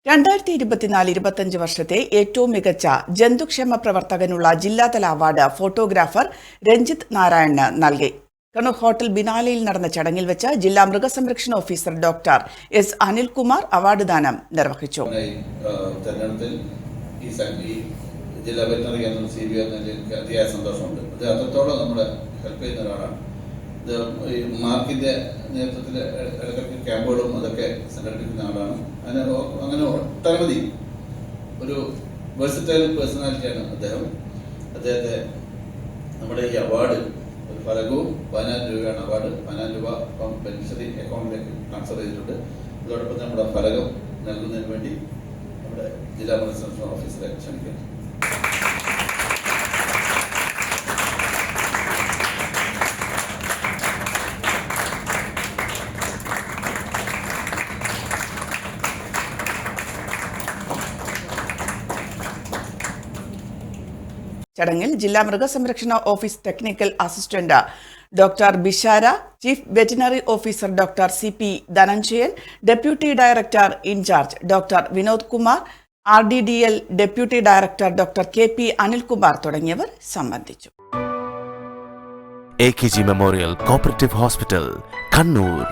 2024-25 വർഷത്തെ ഏറ്റവും മികച്ച ജന്തുക്ഷേമ പ്രവർത്തകനുള്ള ജില്ലാതല അവാർഡ് ഫോട്ടോഗ്രാഫർ രഞ്ജിത്ത് നാരായണന് നൽകി. കണ്ണൂർ ഹോട്ടൽ ബിനാലയിൽ നടന്ന ചടങ്ങിൽ വെച്ച് ജില്ലാ മൃഗസംരക്ഷണ officer doctor S Anilkumar award ദാനം നിർവഹിച്ചു. ജില്ലാ വെറ്ററിനറി കേന്ദ്രം CBO എന്നതിൽ അതിയായ സന്തോഷമുണ്ട്. അത് അത്രത്തോളം നമ്മളെ ഹെൽപ്പ് ചെയ്യുന്ന ഒരാളാണ്. ഇത് മാർക്കിന്റെ നേതൃത്വത്തിൽ ഇടയ്ക്കിടയ്ക്ക് ക്യാമ്പുകളും അതൊക്കെ സംഘടിപ്പിക്കുന്ന ആളാണ്. അങ്ങനെ ഒട്ടനവധി ഒരു വെഴ്സറ്റൈൽ പേഴ്സണാലിറ്റിയാണ് അദ്ദേഹം. അദ്ദേഹത്തെ നമ്മുടെ ഈ അവാർഡ് ഒരു ഫലകവും 14,000 രൂപയാണ് അവാർഡ്. 14,000 രൂപ ഇപ്പം ബെനിഫിഷ്യറി അക്കൗണ്ടിലേക്ക് ട്രാൻസ്ഫർ ചെയ്തിട്ടുണ്ട്. അതോടൊപ്പം നമ്മുടെ ഫലകം നൽകുന്നതിന് വേണ്ടി നമ്മുടെ ജില്ലാ മൃഗസംരക്ഷണ ഓഫീസറെ ക്ഷണിക്കുന്നു. ചടങ്ങിൽ ജില്ലാ മൃഗസംരക്ഷണ office technical assistant doctor Bishara, chief veterinary officer doctor CP Dhananjayan, deputy director in charge doctor Vinod Kumar, RDDL deputy director doctor KP Anilkumar തുടങ്ങിയവർ സംബന്ധിച്ചു. AKG memorial cooperative hospital, Kannur.